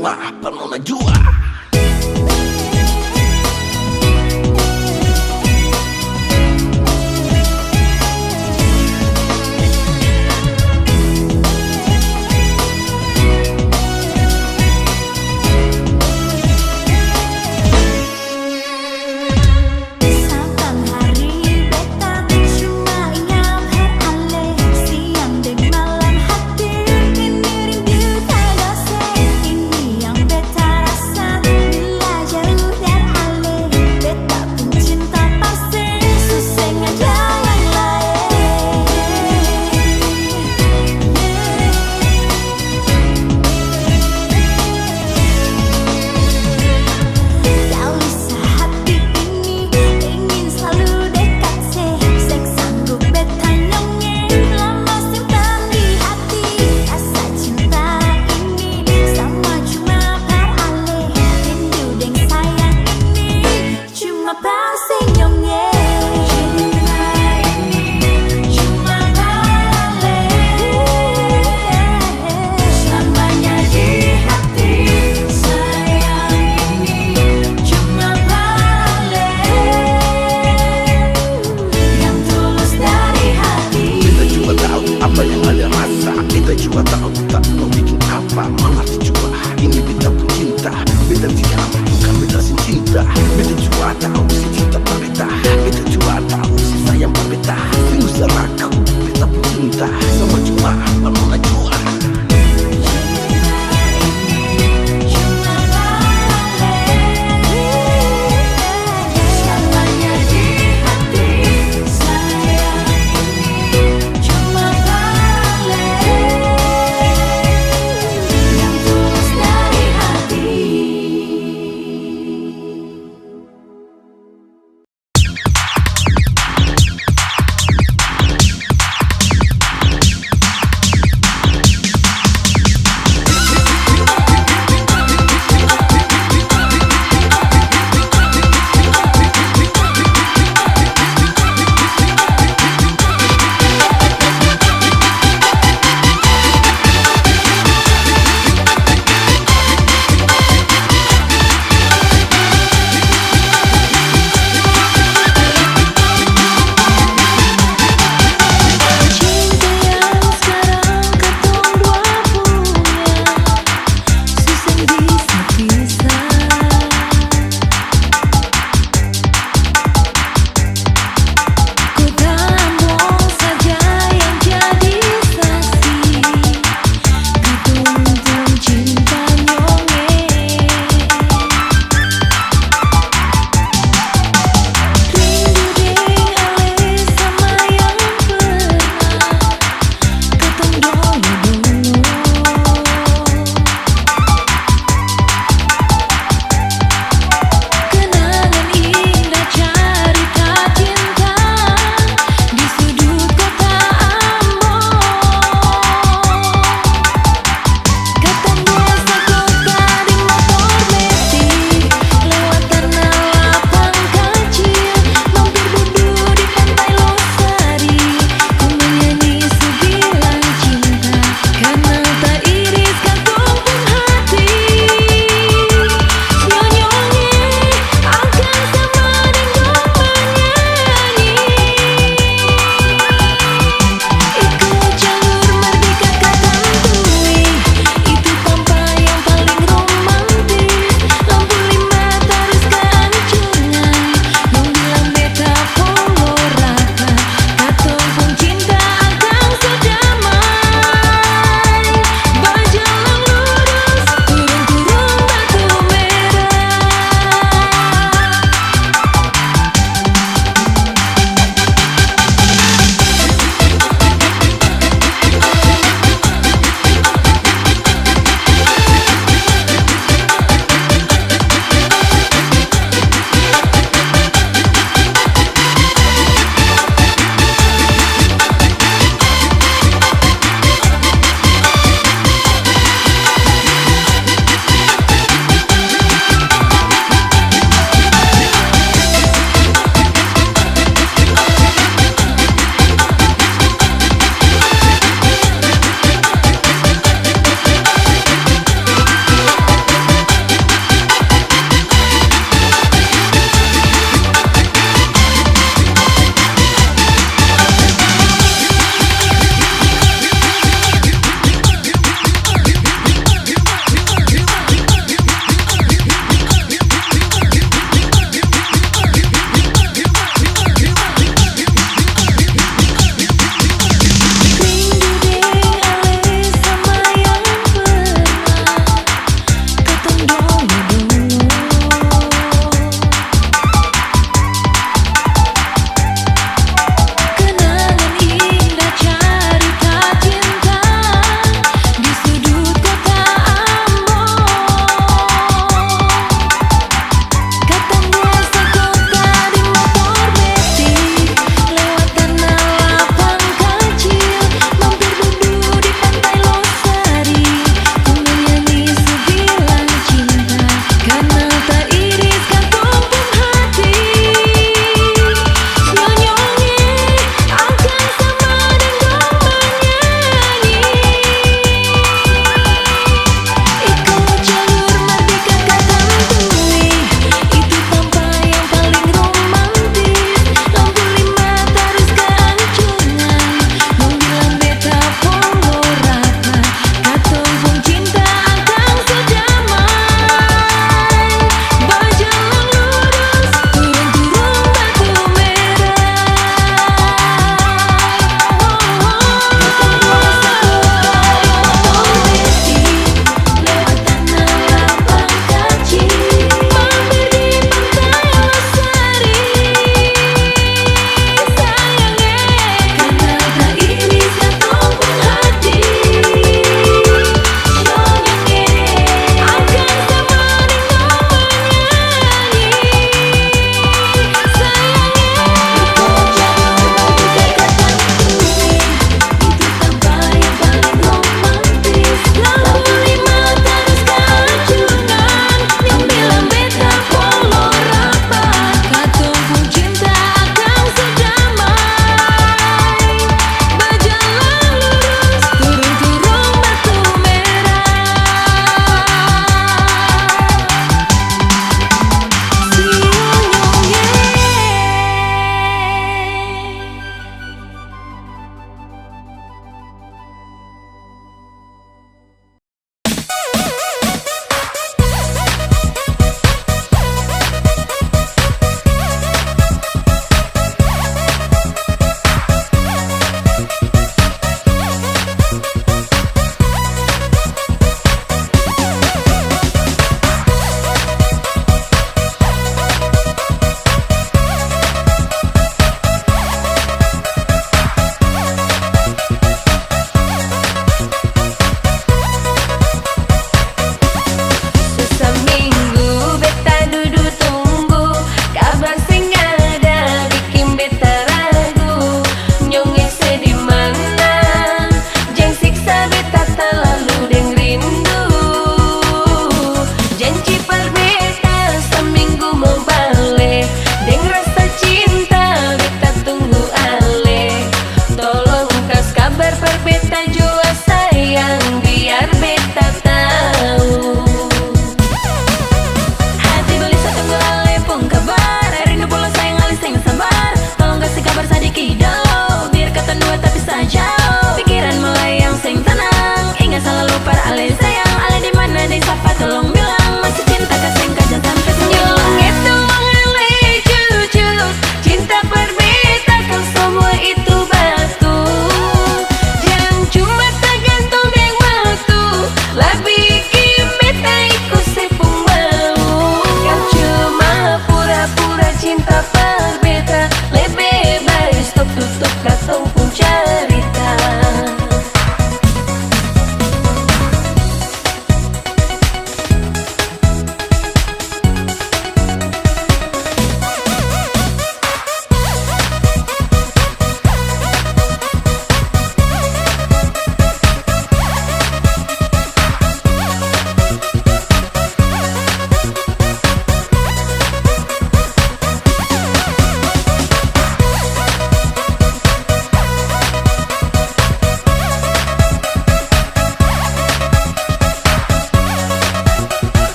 cuma penuh najwa. Apa yang ada rasa, kita juga tahu tak mau bikin apa. Mengerti juga, ini beta pun cinta. Beta tidak bukan beta sin cinta. Beta juga tahu si cinta berbeda. Beta juga tahu si sayang berbeda. Singus aku, beta pun cinta. Sama cuma penuh najwa.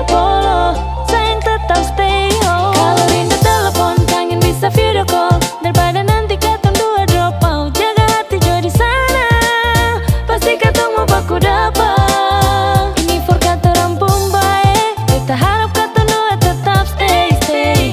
polo, sayang tetap stay home. Kalau rindu telepon, kangen bisa video call. Daripada nanti katong dua drop out, jaga hati jo di sana, pasti katong mau baku dapat. Ini for katoran Bombay, kita harap katong dua tetap stay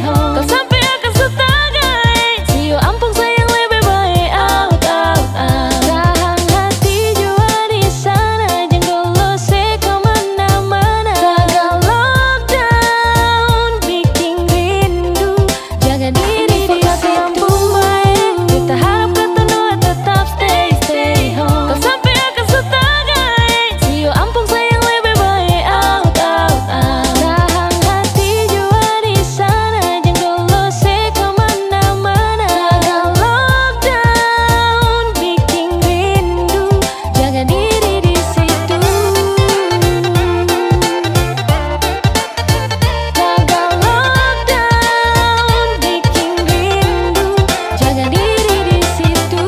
home. Kau sampai akan setagai, see you ampung sayang lebih baik out. Tahan hati jua di sana, jangan lose kemana-mana. Jaga lockdown, bikin rindu, jaga diri di katoran Bombay. Kita harap katong dua tetap stay home. Kau sampai akan setagai, see you ampung sayang lebih baik out. Tahan hati jua di sana, jangan lose kemana-mana. Jaga lockdown, bikin rindu, jaga diri di situ. Jaga lockdown, bikin rindu, jaga diri di situ.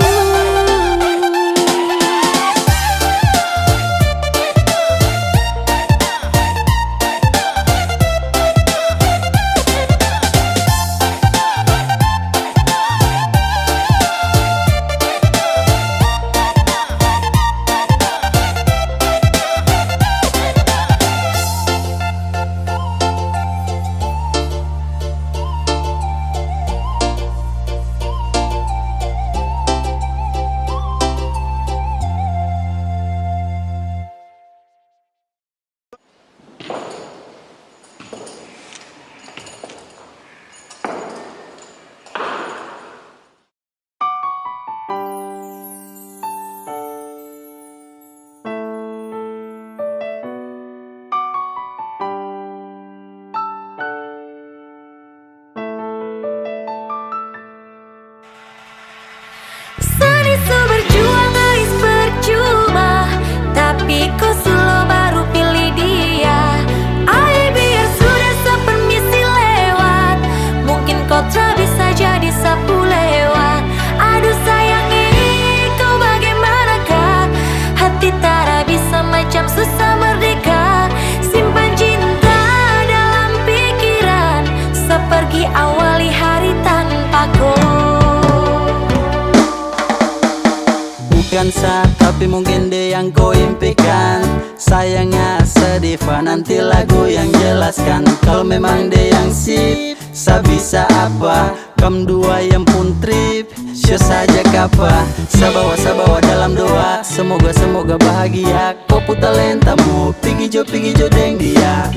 Sani su berjuang guys percuma, tapi kau selalu baru pilih dia. Ay biar sudah sepermisi lewat, mungkin kau tak bisa jadi sapu lewat. Aduh sayangi, kau bagaimanakah? Hati tak bisa macam susah merdeka. Simpan cinta dalam pikiran, seperti awali hari tanpa kau. Bukan sah, tapi mungkin dia yang kau impikan. Sayangnya sedih, nanti lagu yang jelaskan. Kalau memang dia yang sip, sa bisa apa? Kam dua yang pun trip, show saja kapa. Sabawa dalam doa, semoga bahagia. Kau put talentamu, pigi jo deng dia.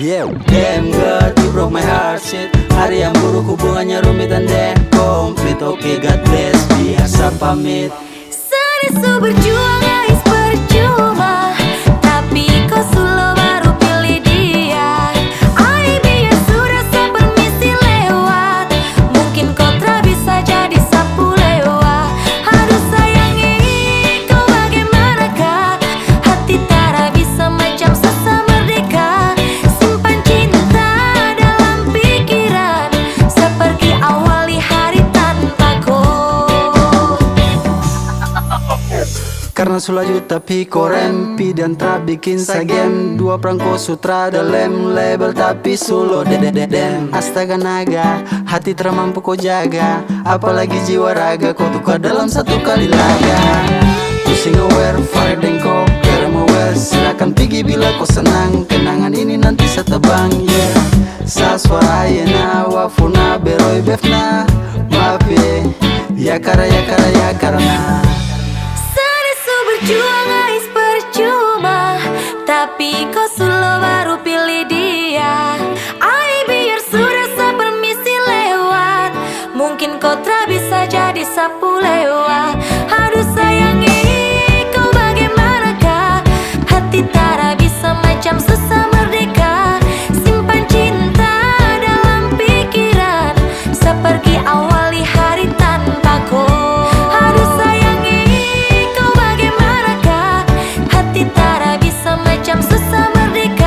Damn God, you broke my heart shit. Hari yang buruk hubungannya rumit dan deh komplit. Okay, God bless, biasa pamit. Sani su berjuang guys percuma, tapi kau selalu baru pilih dia. Ay biar sudah sepermisi lewat, mungkin kau tak bisa jadi sapu lewat. Aduh sayangi, kau bagaimanakah? Hati tak bisa macam susah merdeka. Simpan cinta dalam pikiran, seperti awali hari tanpa kau. Karena sulaju tapi korempi dan tak bikin sa game. Dua perangko sutra dalam label tapi solo dedededem. Astaga naga, hati termampu kau jaga. Apalagi jiwa raga kau tukar dalam satu kali laga. Pusing aware, fire dan kau kerem aware. Silakan pergi bila kau senang, kenangan ini nanti setebang yeah. Sa suara ayana, wafuna beroi befna. Maaf ya karena Berjuang guys percuma, tapi kau selalu baru pilih dia. Ay biar sudah sepermisi lewat, mungkin kau tak bisa jadi sapu lewat. Aduh sayangi, kau bagaimanakah? Hati tak bisa macam susah merdeka. Simpan cinta dalam pikiran, seperti awali hari tanpa kau. Aduh sayangi, kau bagaimanakah? Hati tak bisa macam susah merdeka.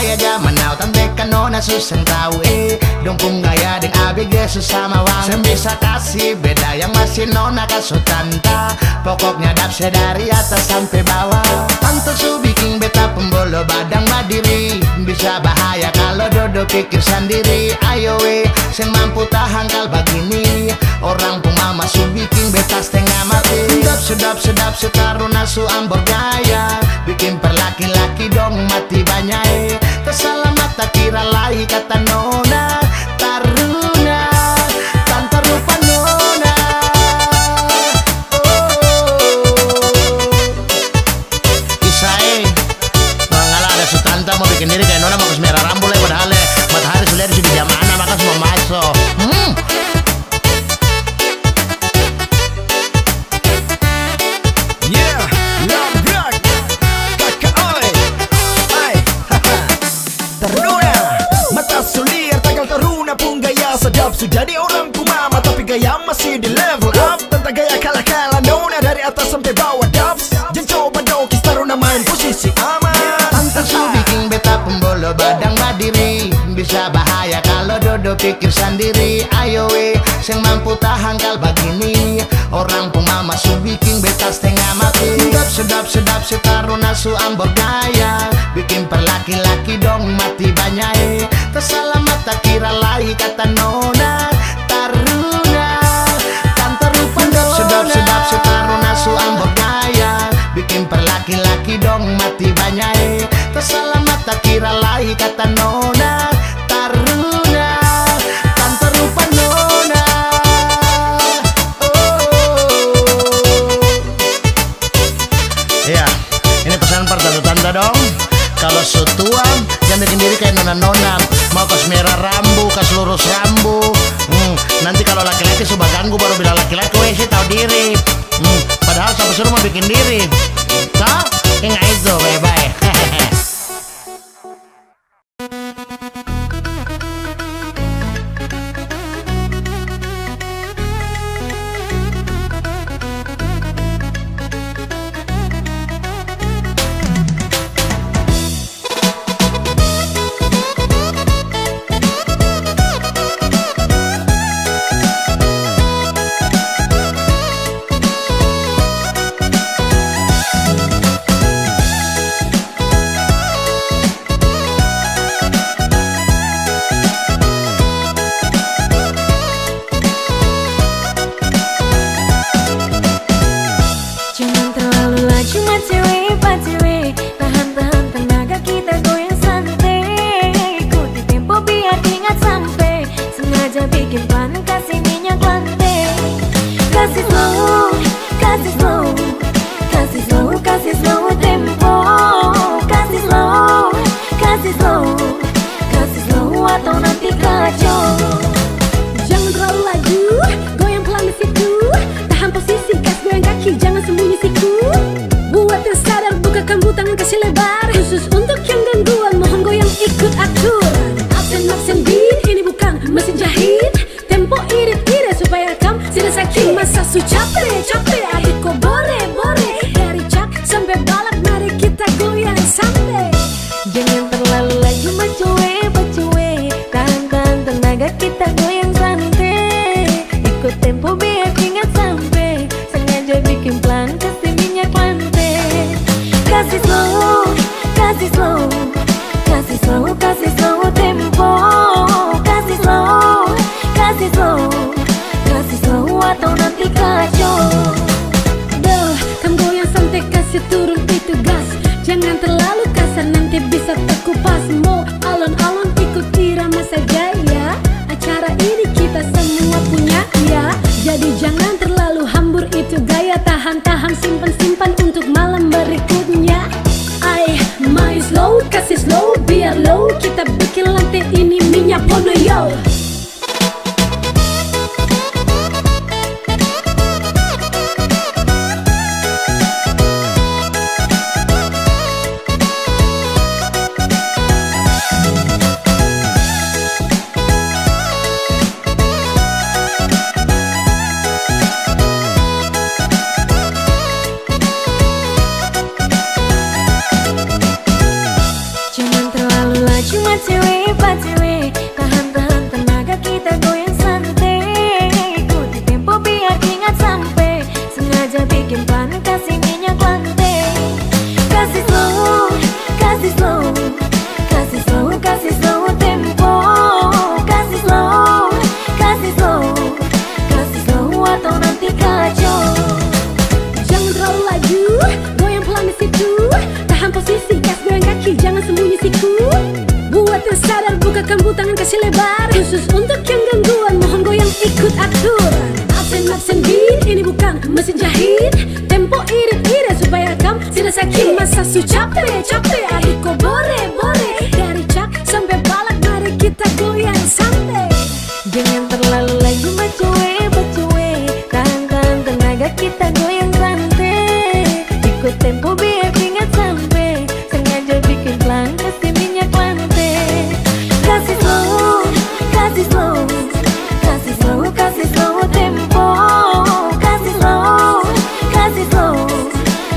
bahaya zaman now tante kanona susah tahu dong pun gaya deng abg sesama wang sem bisa kasih beda yang masih nona kaso tanta pokoknya dapse dari atas sampai bawah tante su bikin beta pembolo badang badiri bisa bahaya kalau dodo pikir sendiri ayo sen mampu tahan kal begini orang pun mama su bikin beta setengah mati sedap setaruna su ambor gaya bikin perlaki-laki dong mati banyak terselamat tak kira lagi kata nona taruna tanpa rupa nona Isae mengalah ada su tanta mau bikin diri kayak nona mau kesemerah rambut padahal matahari sudah di jam mana maka semua masuk sedap sudah jadi orang kumama tapi gaya masih di level up tentang gaya kalah-kalah nona dari atas sampai bawah dubs jangan coba dong kita taruna main posisi aman tante su bikin beta pembolo badang badiri bisa bahaya kalau dodo pikir sendiri ayo sen mampu tahan kal begini orang pun mama su bikin beta setengah mati sedap setaruna su ambor gaya bikin perlaki-laki dong mati banyak terselamat tak kira lagi kata nona taruna tante rupa sedap setaruna su ambor gaya bikin perlaki-laki dong mati banyak terselamat tak kira lagi kata nona taruna tante rupa nona ya ini pesan tante dong kalau su tua jangan bikin diri kayak nona-nona mau kas merah rambu kas lurus rambu nanti kalau laki-laki suka ganggu baru bilang laki-laki sih tahu diri padahal sampai suruh mau bikin diri toh ingat itu bye-bye masa su capek adik kok bore dari cak sampai balap mari kita goyang sampai jangan terlalu laju bacuwe tahan tenaga kita goyang santai ikut tempo biar ingat sampai sengaja bikin plan kasih minyak lantai kasih slow tempo kasih slow atau nanti kacau. Duh, kamu goyang santai kasih turun itu gas. Jangan terlalu kasar nanti bisa terkupas. Mau alon-alon ikut irama saja ya. Acara ini kita semua punya ya. Jadi jangan terlalu hambur itu gaya. Tahan simpan untuk malam berikutnya. Main slow, kasih slow biar low. Kita bikin lantai ini minyak pono yo. Jangan terlalu laju kursi lebar khusus untuk yang gangguan, mohon goyang ikut aturan. Absen beat, ini bukan mesin jahit. Tempo irit-irit supaya kamu tidak sakit. Masa su capek, aduh kok bore. Dari cak sampai balak, mari kita goyang santai. Jangan terlalu lagi bacuwe. Tahan tenaga, kita goyang santai. Ikut tempo biar ingat sampai. Sengaja bikin pelan, kasih minyak lantai. Kasih slow tempo.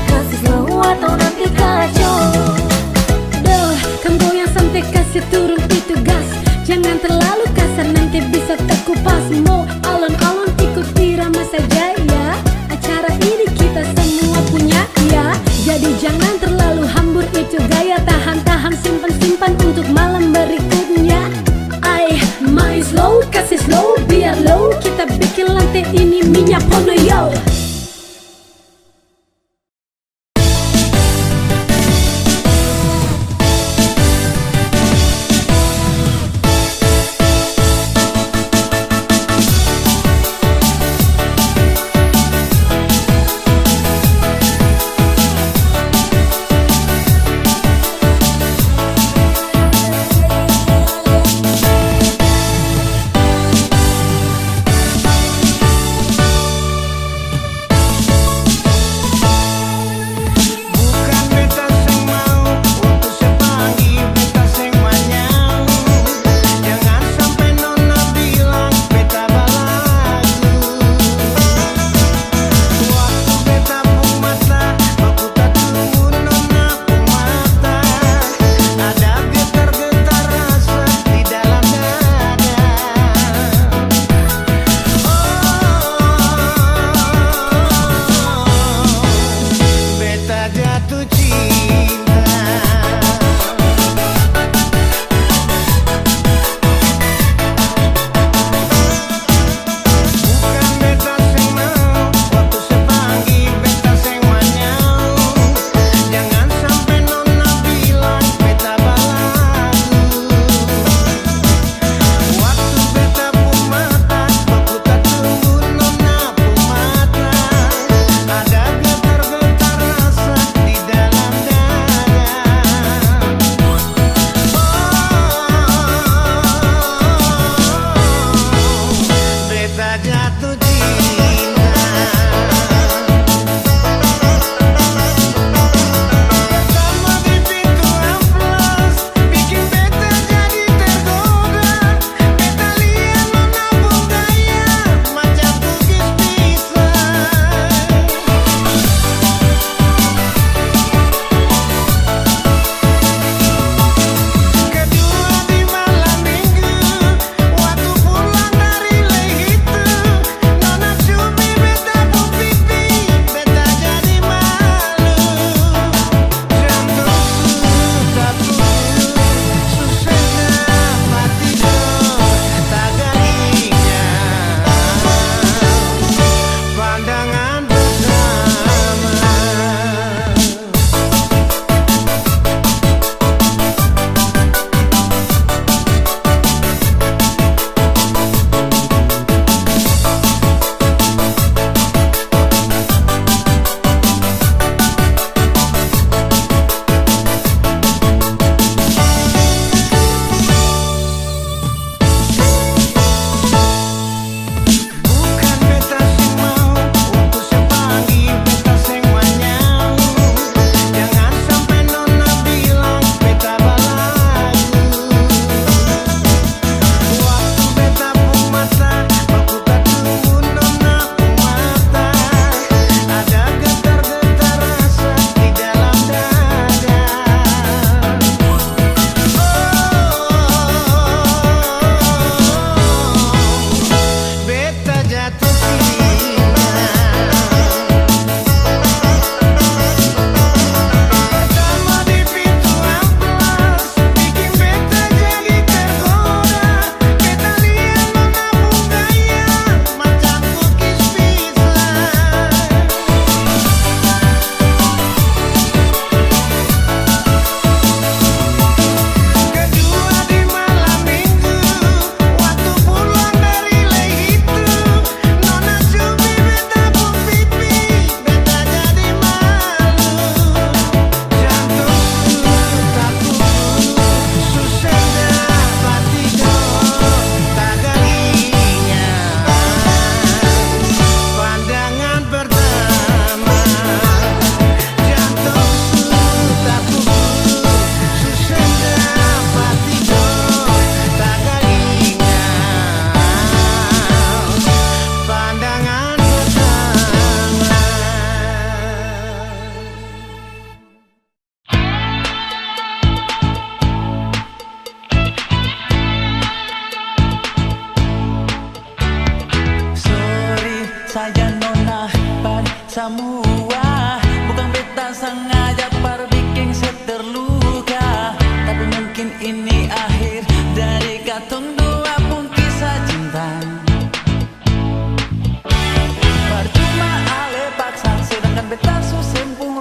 Kasih slow atau nanti kacau. Duh, kamu goyang santai, kasih turun itu gas. Jangan terlalu kasar, nanti bisa terkupas. Mau alon-alon ikut irama saja ya. Acara ini kita semua punya ya. Jadi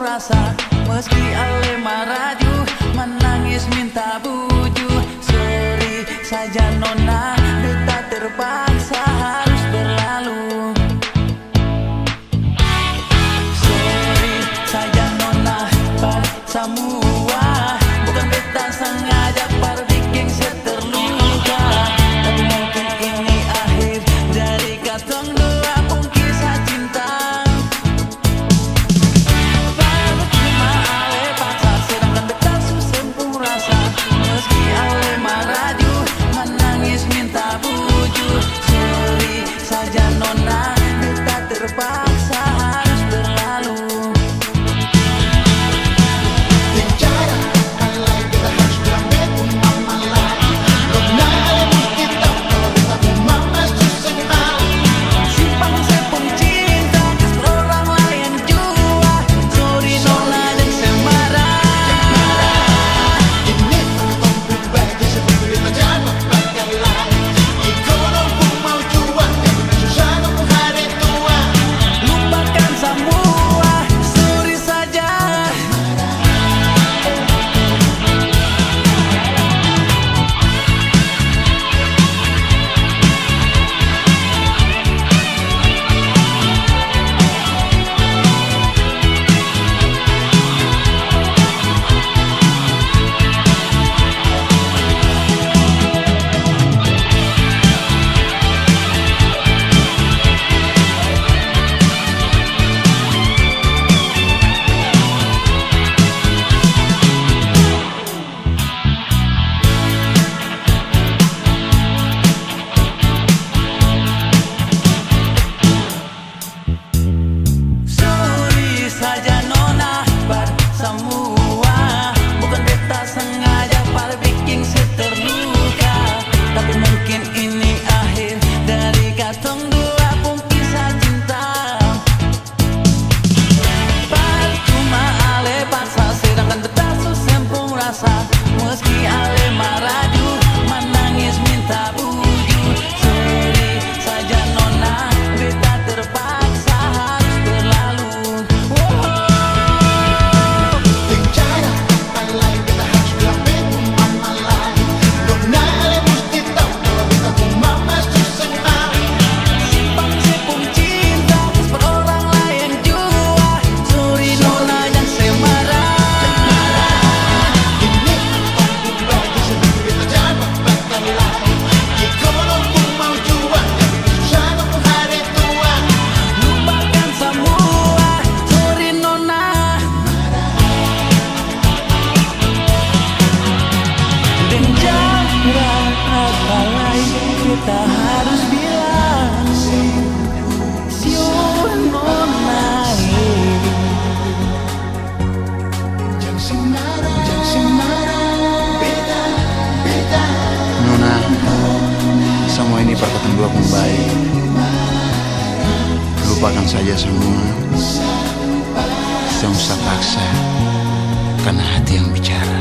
rasa. Meski ale maraju, menangis minta buju. Seri saja nona, beta terpaksa harus berlalu. Seri saja nona, semua bukan beta sengaja par bikin seterluka. Tapi mungkin ini akhir dari katong dua pun kisah cinta. Baru cuma ale paksa, sedangkan beta susempung rasa. Meski ale maraju, menangis minta buju. Seri saja nona, beta terpaksa harus berlalu. Meski ale maraju, menangis minta buju. Seri saja nona, beta terpaksa harus berlalu. Simpang sepung cinta per orang lain jua. Sorry nona yang semarah. Kita harus bilang siur nona. Nona, semua ini perkataan dua pun baik. Lupakan saja semua. Tidak usah paksa, karena hati yang bicara.